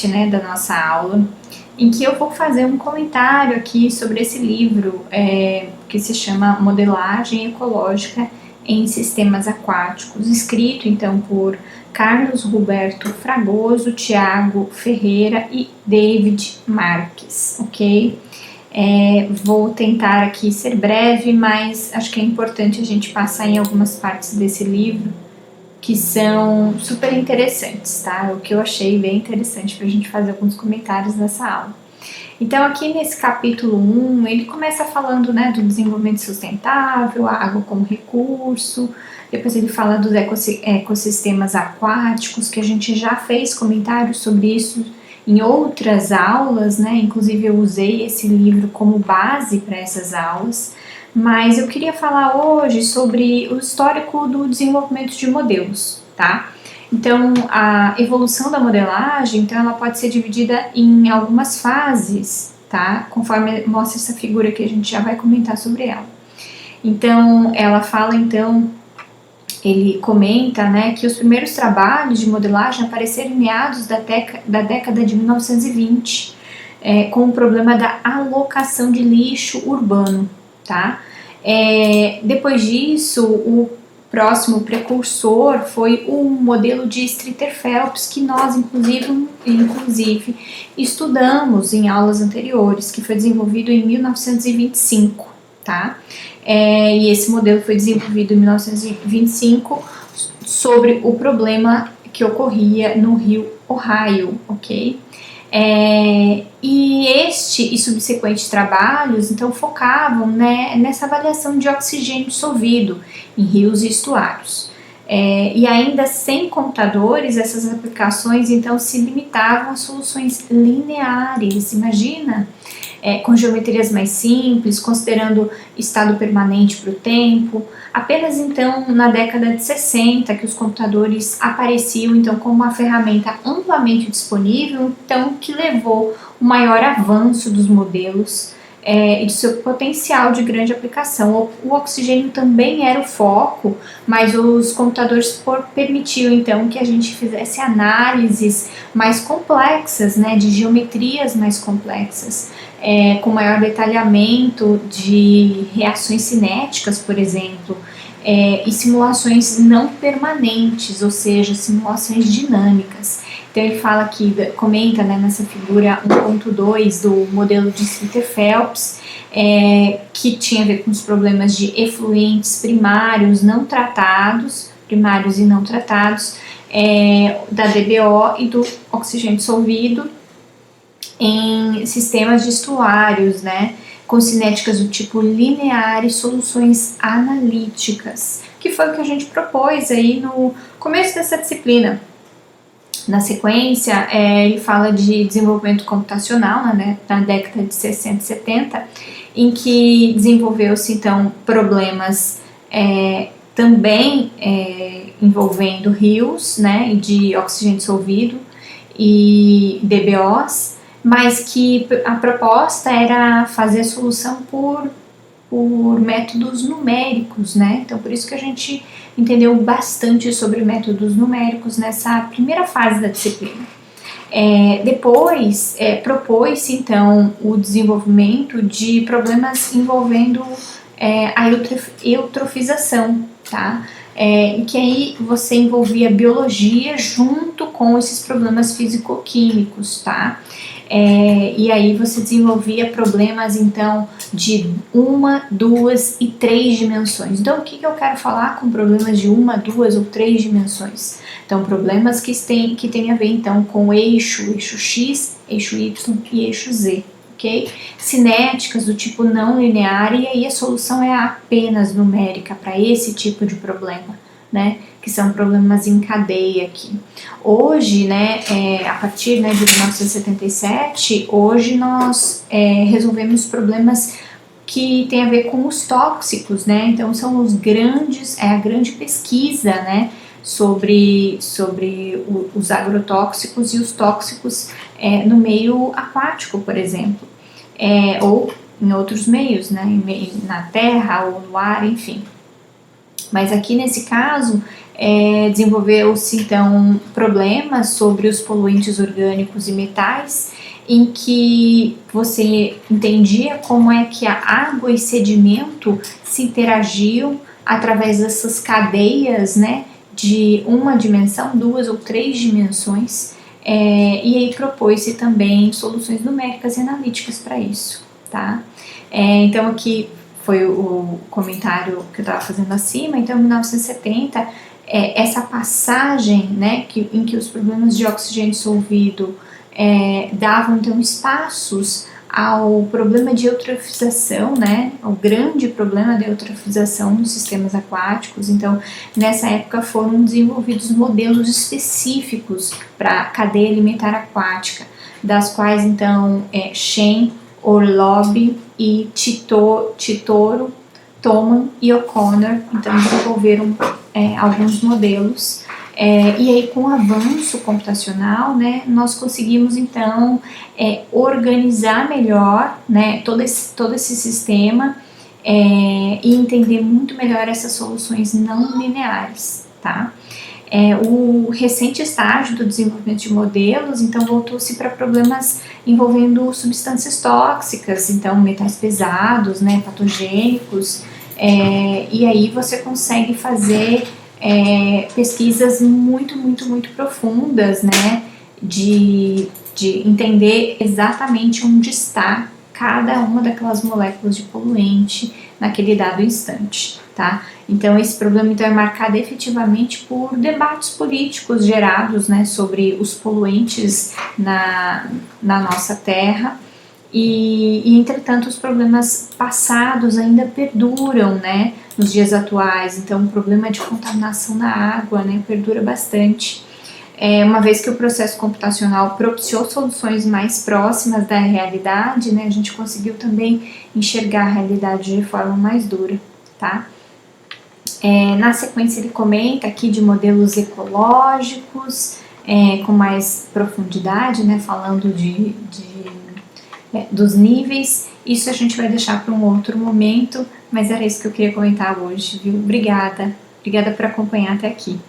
né, da nossa aula, em que eu vou fazer um comentário aqui sobre esse livro que se chama Modelagem Ecológica em Sistemas Aquáticos, escrito então por Carlos Roberto Fragoso, Tiago Ferreira e David Marques, ok? Vou tentar aqui ser breve, mas acho que é importante a gente passar em algumas partes desse livro que são super interessantes, tá? O que eu achei bem interessante para a gente fazer alguns comentários nessa aula. Então, aqui nesse capítulo 1, ele começa falando, né, do desenvolvimento sustentável, a água como recurso, depois ele fala dos ecossistemas aquáticos, que a gente já fez comentários sobre isso em outras aulas, né? Inclusive eu usei esse livro como base para essas aulas. Mas eu queria falar hoje sobre o histórico do desenvolvimento de modelos, tá? Então, a evolução da modelagem, então, ela pode ser dividida em algumas fases, tá? Conforme mostra essa figura que a gente já vai comentar sobre ela. Então, ela fala, então, ele comenta, né, que os primeiros trabalhos de modelagem apareceram em meados da década de 1920, com o problema da alocação de lixo urbano, tá? Depois disso, o próximo precursor foi o modelo de Streeter-Phelps, que nós, inclusive, estudamos em aulas anteriores, que foi desenvolvido em 1925, tá? E esse modelo foi desenvolvido em 1925 sobre o problema que ocorria no rio Ohio, ok? E este e subsequentes trabalhos, então, focavam, né, nessa avaliação de oxigênio dissolvido em rios e estuários. E ainda sem computadores, essas aplicações, então, se limitavam a soluções lineares, imagina? Com geometrias mais simples, considerando estado permanente para o tempo. Apenas então na década de 60 que os computadores apareciam então como uma ferramenta amplamente disponível, então que levou o maior avanço dos modelos e de seu potencial de grande aplicação. O oxigênio também era o foco, mas os computadores permitiam então que a gente fizesse análises mais complexas, né, de geometrias mais complexas, com maior detalhamento de reações cinéticas, por exemplo, e simulações não permanentes, ou seja, simulações dinâmicas. Então ele fala aqui, comenta, né, nessa figura 1.2 do modelo de Streeter-Phelps, que tinha a ver com os problemas de efluentes primários e não tratados, da DBO e do oxigênio dissolvido em sistemas de estuários, né, com cinéticas do tipo linear e soluções analíticas, que foi o que a gente propôs aí no começo dessa disciplina. Na sequência, ele fala de desenvolvimento computacional, né, na década de 60 e 70, em que desenvolveu-se, então, problemas também envolvendo rios, né, de oxigênio dissolvido e DBOs, mas que a proposta era fazer a solução por métodos numéricos, né? Então, por isso que a gente entendeu bastante sobre métodos numéricos nessa primeira fase da disciplina. Depois, propôs-se, então, o desenvolvimento de problemas envolvendo a eutrofização, tá? Em que aí você envolvia biologia junto com esses problemas físico-químicos, tá? E aí você desenvolvia problemas, então, de 1, 2 e 3 dimensões. Então, o que eu quero falar com problemas de 1, 2 ou 3 dimensões? Então, problemas que têm a ver, então, com eixo X, eixo Y e eixo Z, ok? Cinéticas do tipo não linear, e aí a solução é apenas numérica para esse tipo de problema, né? Que são problemas em cadeia aqui. Hoje, né, a partir, né, de 1977, hoje nós resolvemos problemas que tem a ver com os tóxicos, né? Então são os grandes, a grande pesquisa, né, sobre os agrotóxicos e os tóxicos no meio aquático, por exemplo, ou em outros meios, né, na terra ou no ar, enfim. Mas aqui nesse caso Desenvolveu-se então problemas sobre os poluentes orgânicos e metais, em que você entendia como é que a água e sedimento se interagiam através dessas cadeias, né, de uma dimensão, duas ou três dimensões, e aí propôs-se também soluções numéricas e analíticas para isso, tá? Então aqui foi o comentário que eu estava fazendo acima. Então, em 1970, essa passagem, né, em que os problemas de oxigênio dissolvido davam então espaços ao problema de eutrofização, né, o grande problema da eutrofização nos sistemas aquáticos. Então, nessa época foram desenvolvidos modelos específicos para a cadeia alimentar aquática, das quais então Shen, Orlov e Titoro, Thoman e O'Connor então desenvolveram alguns modelos, e aí com o avanço computacional, né, nós conseguimos então organizar melhor, né, todo esse sistema, e entender muito melhor essas soluções não lineares, tá? O recente estágio do desenvolvimento de modelos, então, voltou-se para problemas envolvendo substâncias tóxicas, então, metais pesados, né, patogênicos, e aí você consegue fazer pesquisas muito profundas, né, de entender exatamente onde está cada uma daquelas moléculas de poluente naquele dado instante, tá? Então esse problema então é marcado efetivamente por debates políticos gerados, né, sobre os poluentes na nossa terra, e entretanto os problemas passados ainda perduram, né, nos dias atuais. Então o problema de contaminação da água, né, perdura bastante. Uma vez que o processo computacional propiciou soluções mais próximas da realidade, né, a gente conseguiu também enxergar a realidade de forma mais dura, tá? Na sequência ele comenta aqui de modelos ecológicos, com mais profundidade, né, falando dos níveis. Isso a gente vai deixar para um outro momento, mas era isso que eu queria comentar hoje, viu? Obrigada por acompanhar até aqui.